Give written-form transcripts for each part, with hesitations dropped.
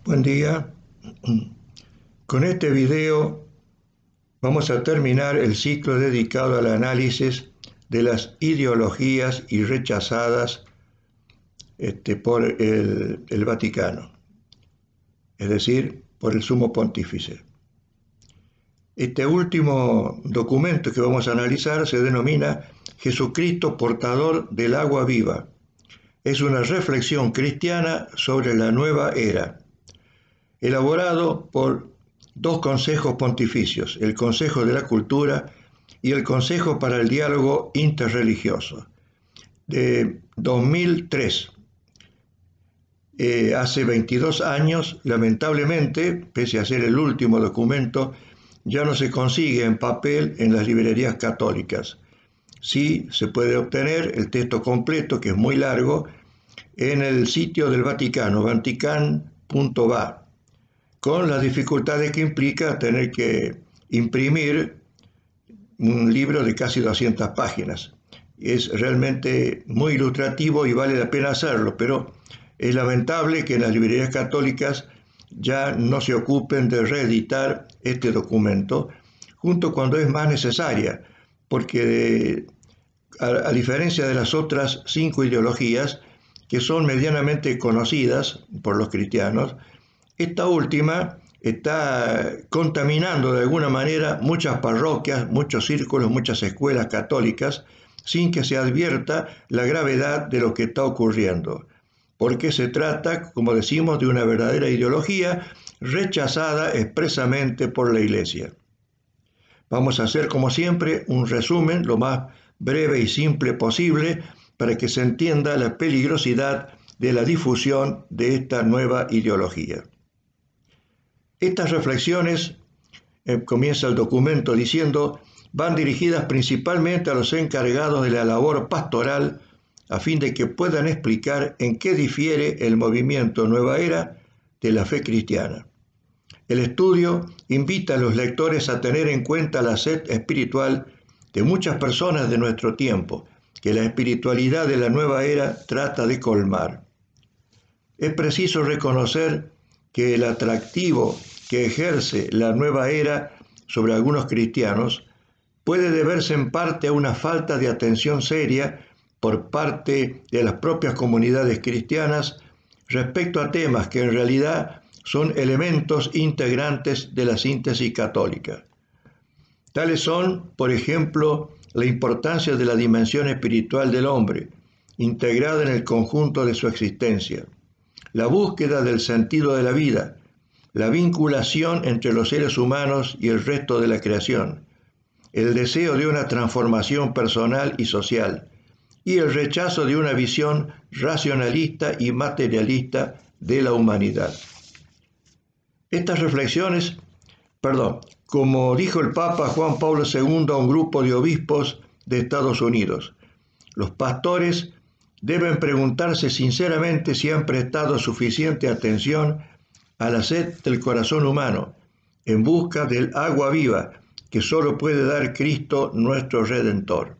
Buen día. Con este video vamos a terminar el ciclo dedicado al análisis de las ideologías y rechazadas por el Vaticano, es decir, por el Sumo Pontífice. Este último documento que vamos a analizar se denomina Jesucristo portador del agua viva. Es una reflexión cristiana sobre la nueva era, elaborado por dos consejos pontificios, el Consejo de la Cultura y el Consejo para el Diálogo Interreligioso, de 2003. Hace 22 años, lamentablemente, pese a ser el último documento, ya no se consigue en papel en las librerías católicas. Sí se puede obtener el texto completo, que es muy largo, en el sitio del Vaticano, vatican.va, con las dificultades que implica tener que imprimir un libro de casi 200 páginas. Es realmente muy ilustrativo y vale la pena hacerlo, pero es lamentable que en las librerías católicas ya no se ocupen de reeditar este documento, junto cuando es más necesaria, porque a diferencia de las otras 5 ideologías, que son medianamente conocidas por los cristianos, esta última está contaminando de alguna manera muchas parroquias, muchos círculos, muchas escuelas católicas, sin que se advierta la gravedad de lo que está ocurriendo, porque se trata, como decimos, de una verdadera ideología rechazada expresamente por la Iglesia. Vamos a hacer, como siempre, un resumen lo más breve y simple posible para que se entienda la peligrosidad de la difusión de esta nueva ideología. Estas reflexiones, comienza el documento diciendo, van dirigidas principalmente a los encargados de la labor pastoral a fin de que puedan explicar en qué difiere el movimiento Nueva Era de la fe cristiana. El estudio invita a los lectores a tener en cuenta la sed espiritual de muchas personas de nuestro tiempo, que la espiritualidad de la Nueva Era trata de colmar. Es preciso reconocer que el atractivo que ejerce la nueva era sobre algunos cristianos puede deberse en parte a una falta de atención seria por parte de las propias comunidades cristianas respecto a temas que en realidad son elementos integrantes de la síntesis católica. Tales son, por ejemplo, la importancia de la dimensión espiritual del hombre, integrada en el conjunto de su existencia, la búsqueda del sentido de la vida, la vinculación entre los seres humanos y el resto de la creación, el deseo de una transformación personal y social, y el rechazo de una visión racionalista y materialista de la humanidad. Estas reflexiones, como dijo el Papa Juan Pablo II a un grupo de obispos de Estados Unidos, los pastores deben preguntarse sinceramente si han prestado suficiente atención a la sed del corazón humano, en busca del agua viva que solo puede dar Cristo nuestro Redentor.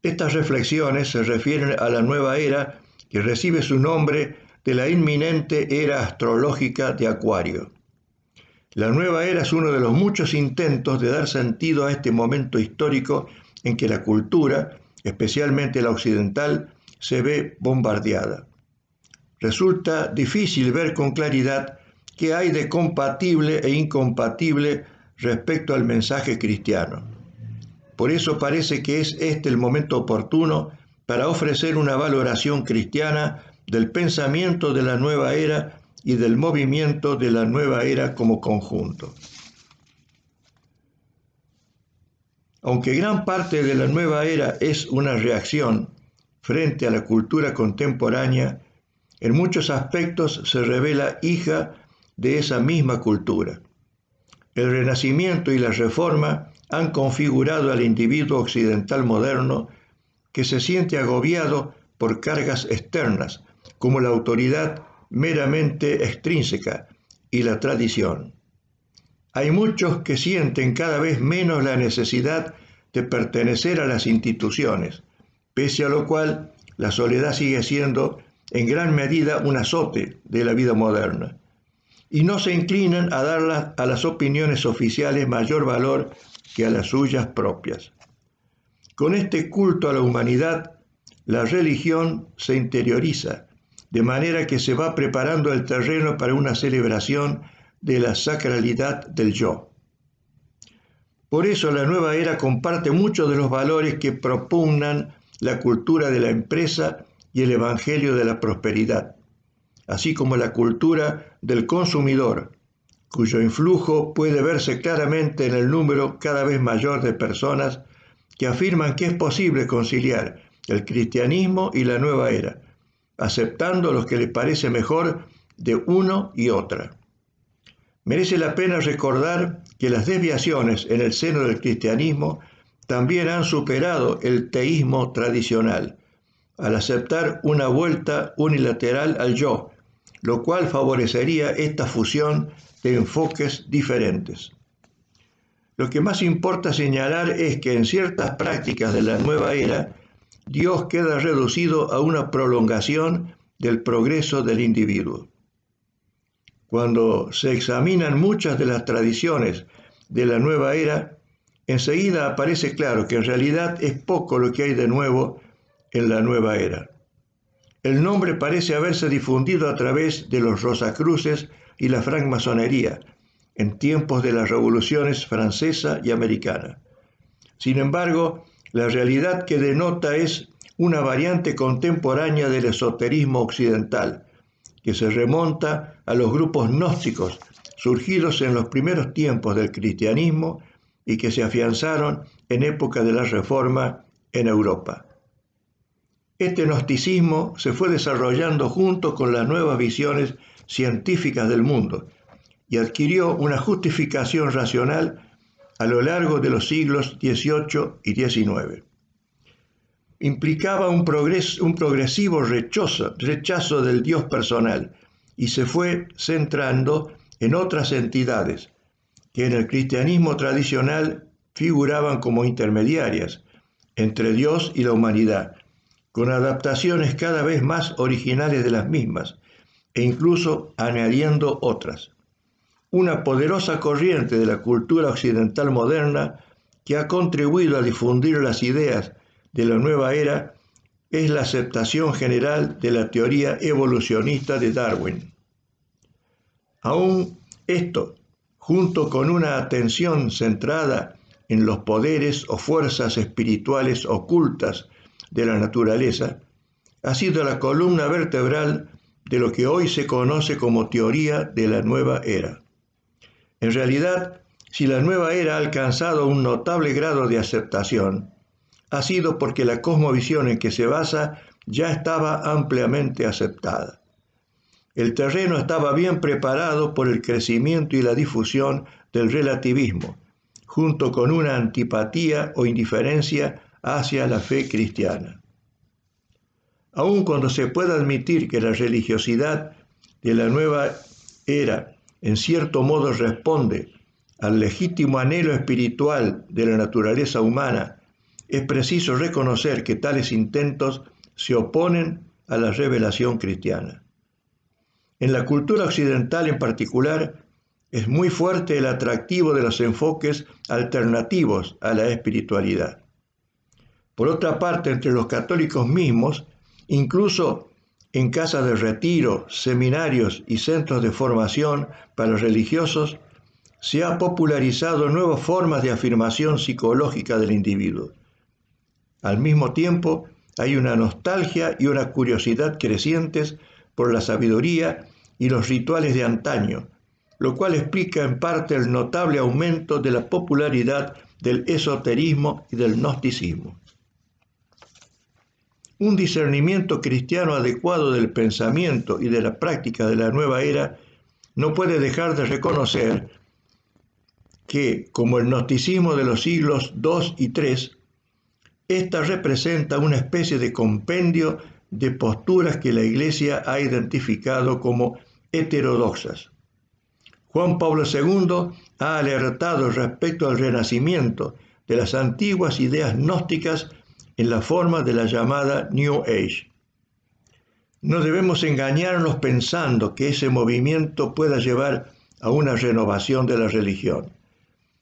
Estas reflexiones se refieren a la nueva era que recibe su nombre de la inminente era astrológica de Acuario. La nueva era es uno de los muchos intentos de dar sentido a este momento histórico en que la cultura, especialmente la occidental, se ve bombardeada. Resulta difícil ver con claridad qué hay de compatible e incompatible respecto al mensaje cristiano. Por eso parece que es este el momento oportuno para ofrecer una valoración cristiana del pensamiento de la nueva era y del movimiento de la nueva era como conjunto. Aunque gran parte de la nueva era es una reacción frente a la cultura contemporánea, en muchos aspectos se revela hija de esa misma cultura. El Renacimiento y la Reforma han configurado al individuo occidental moderno que se siente agobiado por cargas externas, como la autoridad meramente extrínseca y la tradición. Hay muchos que sienten cada vez menos la necesidad de pertenecer a las instituciones, pese a lo cual la soledad sigue siendo en gran medida un azote de la vida moderna. y no se inclinan a dar a las opiniones oficiales mayor valor que a las suyas propias. Con este culto a la humanidad, la religión se interioriza, de manera que se va preparando el terreno para una celebración de la sacralidad del yo. Por eso la nueva era comparte muchos de los valores que propugnan la cultura de la empresa y el evangelio de la prosperidad, así como la cultura del consumidor, cuyo influjo puede verse claramente en el número cada vez mayor de personas que afirman que es posible conciliar el cristianismo y la nueva era, aceptando lo que les parece mejor de uno y otra. Merece la pena recordar que las desviaciones en el seno del cristianismo también han superado el teísmo tradicional, al aceptar una vuelta unilateral al yo, lo cual favorecería esta fusión de enfoques diferentes. Lo que más importa señalar es que en ciertas prácticas de la nueva era, Dios queda reducido a una prolongación del progreso del individuo. Cuando se examinan muchas de las tradiciones de la nueva era, enseguida aparece claro que en realidad es poco lo que hay de nuevo en la nueva era. El nombre parece haberse difundido a través de los Rosacruces y la francmasonería en tiempos de las revoluciones francesa y americana. Sin embargo, la realidad que denota es una variante contemporánea del esoterismo occidental, que se remonta a los grupos gnósticos surgidos en los primeros tiempos del cristianismo y que se afianzaron en época de la Reforma en Europa. Este gnosticismo se fue desarrollando junto con las nuevas visiones científicas del mundo y adquirió una justificación racional a lo largo de los siglos XVIII y XIX. Implicaba un progresivo rechazo del Dios personal y se fue centrando en otras entidades que en el cristianismo tradicional figuraban como intermediarias entre Dios y la humanidad, con adaptaciones cada vez más originales de las mismas e incluso añadiendo otras. Una poderosa corriente de la cultura occidental moderna que ha contribuido a difundir las ideas de la nueva era es la aceptación general de la teoría evolucionista de Darwin. Aún esto, junto con una atención centrada en los poderes o fuerzas espirituales ocultas de la naturaleza, ha sido la columna vertebral de lo que hoy se conoce como teoría de la nueva era. En realidad, si la nueva era ha alcanzado un notable grado de aceptación, ha sido porque la cosmovisión en que se basa ya estaba ampliamente aceptada. El terreno estaba bien preparado por el crecimiento y la difusión del relativismo, junto con una antipatía o indiferencia hacia la fe cristiana. Aun cuando se pueda admitir que la religiosidad de la nueva era en cierto modo responde al legítimo anhelo espiritual de la naturaleza humana, es preciso reconocer que tales intentos se oponen a la revelación cristiana. En la cultura occidental en particular, es muy fuerte el atractivo de los enfoques alternativos a la espiritualidad. Por otra parte, entre los católicos mismos, incluso en casas de retiro, seminarios y centros de formación para religiosos, se ha popularizado nuevas formas de afirmación psicológica del individuo. Al mismo tiempo, hay una nostalgia y una curiosidad crecientes por la sabiduría y los rituales de antaño, lo cual explica en parte el notable aumento de la popularidad del esoterismo y del gnosticismo. Un discernimiento cristiano adecuado del pensamiento y de la práctica de la nueva era no puede dejar de reconocer que, como el gnosticismo de los siglos II y III, esta representa una especie de compendio de posturas que la Iglesia ha identificado como heterodoxas. Juan Pablo II ha alertado respecto al renacimiento de las antiguas ideas gnósticas en la forma de la llamada New Age. No debemos engañarnos pensando que ese movimiento pueda llevar a una renovación de la religión.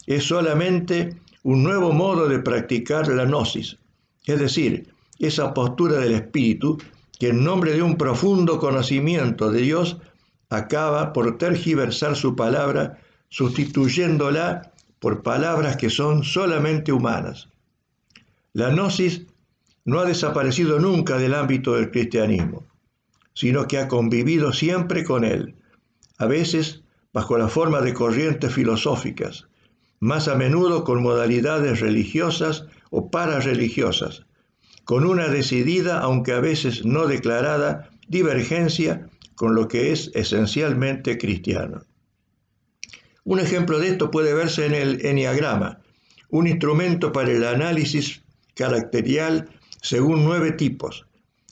Es solamente un nuevo modo de practicar la gnosis, es decir, esa postura del espíritu que en nombre de un profundo conocimiento de Dios acaba por tergiversar su palabra, sustituyéndola por palabras que son solamente humanas. La gnosis no ha desaparecido nunca del ámbito del cristianismo, sino que ha convivido siempre con él, a veces bajo la forma de corrientes filosóficas, más a menudo con modalidades religiosas o pararreligiosas, con una decidida, aunque a veces no declarada, divergencia con lo que es esencialmente cristiano. Un ejemplo de esto puede verse en el Enneagrama, un instrumento para el análisis caracterial según 9 tipos,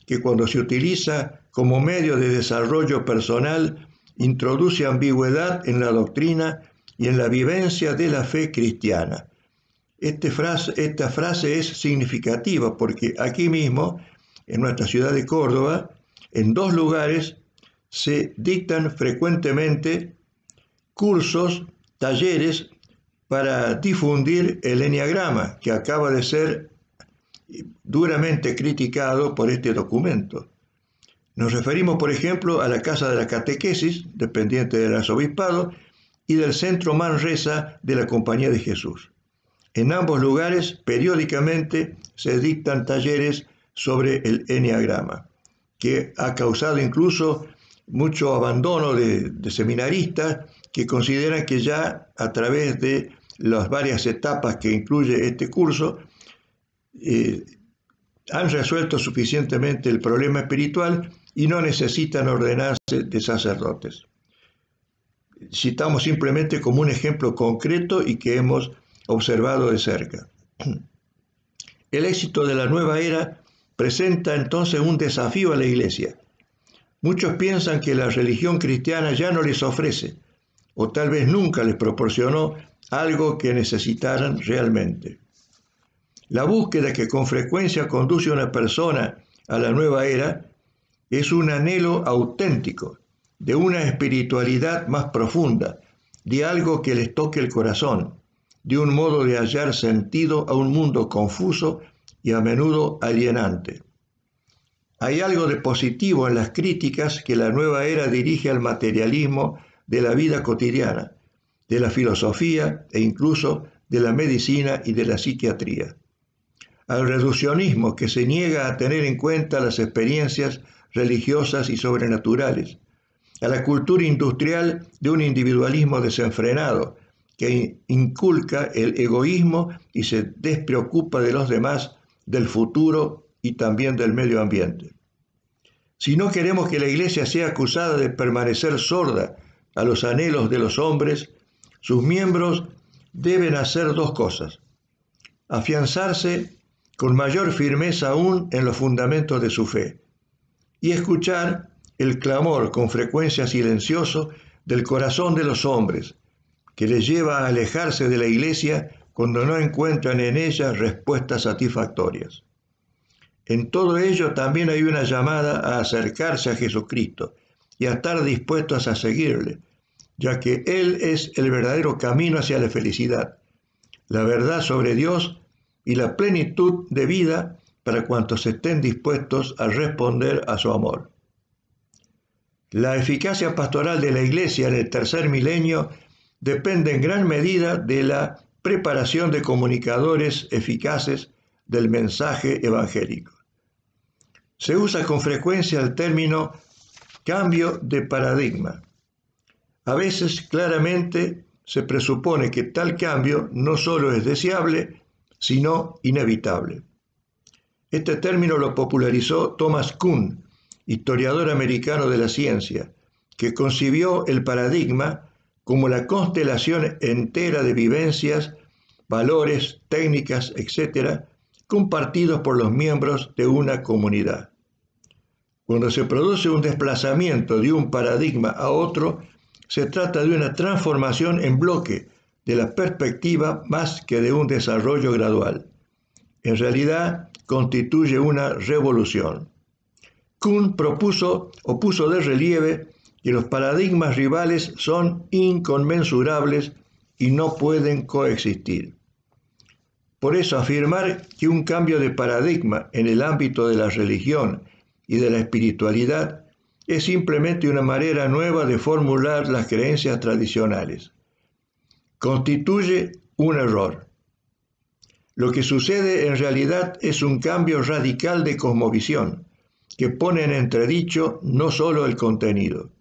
que cuando se utiliza como medio de desarrollo personal, introduce ambigüedad en la doctrina y en la vivencia de la fe cristiana. Esta frase es significativa porque aquí mismo, en nuestra ciudad de Córdoba, en 2 lugares se dictan frecuentemente cursos, talleres para difundir el Enneagrama, que acaba de ser duramente criticado por este documento. Nos referimos, por ejemplo, a la Casa de la Catequesis, dependiente del arzobispado, y del Centro Manresa de la Compañía de Jesús. En ambos lugares, periódicamente, se dictan talleres sobre el Enneagrama, que ha causado incluso mucho abandono de seminaristas que consideran que ya a través de las varias etapas que incluye este curso, han resuelto suficientemente el problema espiritual y no necesitan ordenarse de sacerdotes. Citamos simplemente como un ejemplo concreto y que hemos observado de cerca. El éxito de la nueva era presenta entonces un desafío a la Iglesia. Muchos piensan que la religión cristiana ya no les ofrece, o tal vez nunca les proporcionó algo que necesitaran realmente. La búsqueda que con frecuencia conduce a una persona a la nueva era es un anhelo auténtico de una espiritualidad más profunda, de algo que les toque el corazón, de un modo de hallar sentido a un mundo confuso y a menudo alienante. Hay algo de positivo en las críticas que la nueva era dirige al materialismo de la vida cotidiana, de la filosofía e incluso de la medicina y de la psiquiatría. Al reduccionismo que se niega a tener en cuenta las experiencias religiosas y sobrenaturales, a la cultura industrial de un individualismo desenfrenado que inculca el egoísmo y se despreocupa de los demás, del futuro y también del medio ambiente. Si no queremos que la Iglesia sea acusada de permanecer sorda a los anhelos de los hombres, sus miembros deben hacer 2 cosas: afianzarse con mayor firmeza aún en los fundamentos de su fe, y escuchar el clamor con frecuencia silencioso del corazón de los hombres, que les lleva a alejarse de la Iglesia cuando no encuentran en ella respuestas satisfactorias. En todo ello también hay una llamada a acercarse a Jesucristo y a estar dispuestos a seguirle, ya que Él es el verdadero camino hacia la felicidad, la verdad sobre Dios y la plenitud de vida para cuantos estén dispuestos a responder a su amor. La eficacia pastoral de la Iglesia en el tercer milenio depende en gran medida de la preparación de comunicadores eficaces del mensaje evangélico. Se usa con frecuencia el término cambio de paradigma. A veces claramente se presupone que tal cambio no solo es deseable, sino inevitable. Este término lo popularizó Thomas Kuhn, historiador americano de la ciencia, que concibió el paradigma como la constelación entera de vivencias, valores, técnicas, etc., compartidos por los miembros de una comunidad. Cuando se produce un desplazamiento de un paradigma a otro, se trata de una transformación en bloque de la perspectiva más que de un desarrollo gradual. En realidad, constituye una revolución. Kuhn puso de relieve que los paradigmas rivales son inconmensurables y no pueden coexistir. Por eso afirmar que un cambio de paradigma en el ámbito de la religión y de la espiritualidad es simplemente una manera nueva de formular las creencias tradicionales. Constituye un error. Lo que sucede en realidad es un cambio radical de cosmovisión que pone en entredicho no solo el contenido.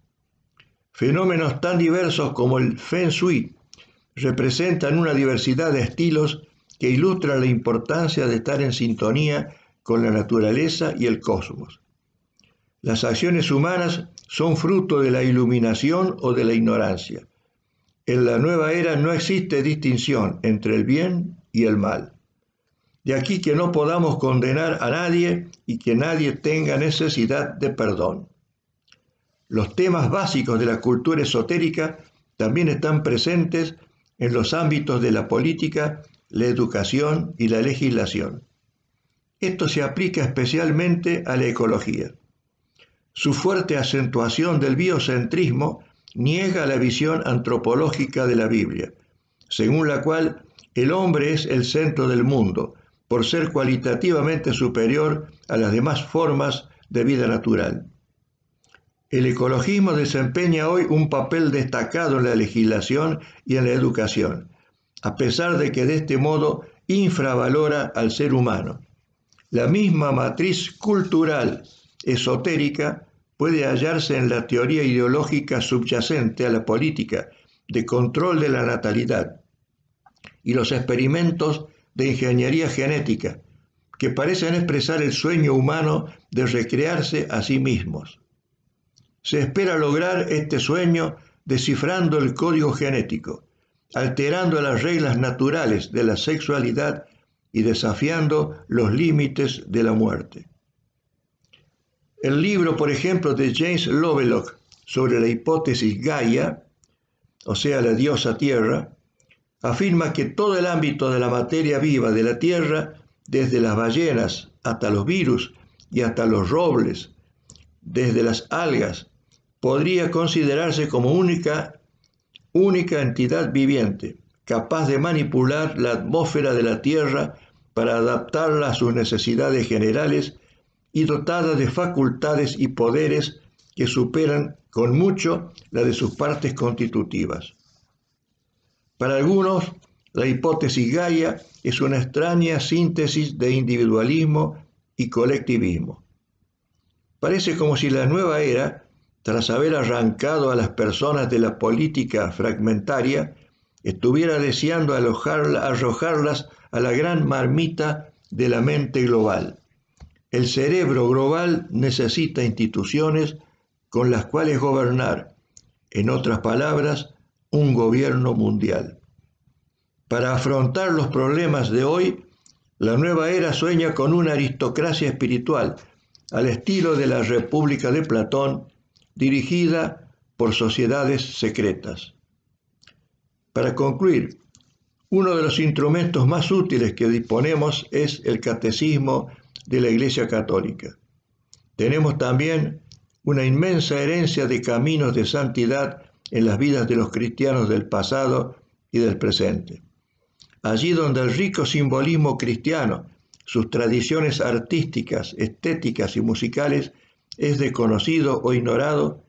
Fenómenos tan diversos como el Feng Shui representan una diversidad de estilos que ilustra la importancia de estar en sintonía con la naturaleza y el cosmos. Las acciones humanas son fruto de la iluminación o de la ignorancia. En la nueva era no existe distinción entre el bien y el mal. De aquí que no podamos condenar a nadie y que nadie tenga necesidad de perdón. Los temas básicos de la cultura esotérica también están presentes en los ámbitos de la política, la educación y la legislación. Esto se aplica especialmente a la ecología. Su fuerte acentuación del biocentrismo niega la visión antropológica de la Biblia, según la cual el hombre es el centro del mundo, por ser cualitativamente superior a las demás formas de vida natural. El ecologismo desempeña hoy un papel destacado en la legislación y en la educación, a pesar de que de este modo infravalora al ser humano. La misma matriz cultural esotérica puede hallarse en la teoría ideológica subyacente a la política de control de la natalidad y los experimentos de ingeniería genética, que parecen expresar el sueño humano de recrearse a sí mismos. Se espera lograr este sueño descifrando el código genético, alterando las reglas naturales de la sexualidad y desafiando los límites de la muerte. El libro, por ejemplo, de James Lovelock sobre la hipótesis Gaia, o sea, la diosa Tierra, afirma que todo el ámbito de la materia viva de la Tierra, desde las ballenas hasta los virus y hasta los robles, desde las algas, podría considerarse como única entidad viviente, capaz de manipular la atmósfera de la Tierra para adaptarla a sus necesidades generales y dotada de facultades y poderes que superan con mucho la de sus partes constitutivas. Para algunos, la hipótesis Gaia es una extraña síntesis de individualismo y colectivismo. Parece como si la nueva era, tras haber arrancado a las personas de la política fragmentaria, estuviera deseando arrojarlas a la gran marmita de la mente global. El cerebro global necesita instituciones con las cuales gobernar, en otras palabras, un gobierno mundial. Para afrontar los problemas de hoy, la nueva era sueña con una aristocracia espiritual, al estilo de la República de Platón, dirigida por sociedades secretas. Para concluir, uno de los instrumentos más útiles que disponemos es el catecismo de la Iglesia Católica. Tenemos también una inmensa herencia de caminos de santidad en las vidas de los cristianos del pasado y del presente. Allí donde el rico simbolismo cristiano, sus tradiciones artísticas, estéticas y musicales es desconocido o ignorado,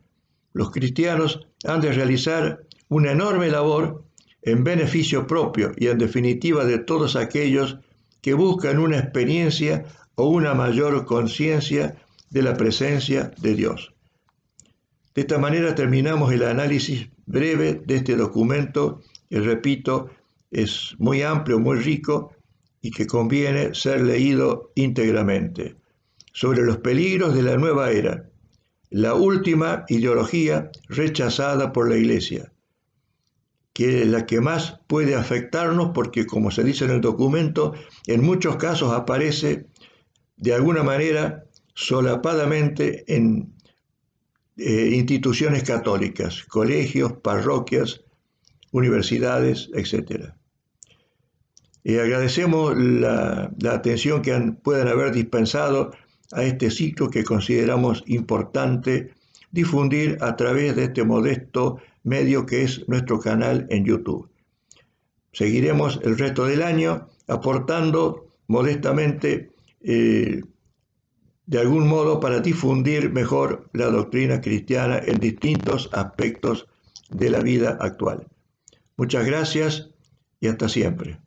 los cristianos han de realizar una enorme labor en beneficio propio y en definitiva de todos aquellos que buscan una experiencia o una mayor conciencia de la presencia de Dios. De esta manera terminamos el análisis breve de este documento, que repito, es muy amplio, muy rico y que conviene ser leído íntegramente, sobre los peligros de la nueva era, la última ideología rechazada por la Iglesia, que es la que más puede afectarnos porque, como se dice en el documento, en muchos casos aparece de alguna manera solapadamente en instituciones católicas, colegios, parroquias, universidades, etc. Agradecemos la atención que puedan haber dispensado a este ciclo que consideramos importante difundir a través de este modesto medio que es nuestro canal en YouTube. Seguiremos el resto del año aportando modestamente de algún modo para difundir mejor la doctrina cristiana en distintos aspectos de la vida actual. Muchas gracias y hasta siempre.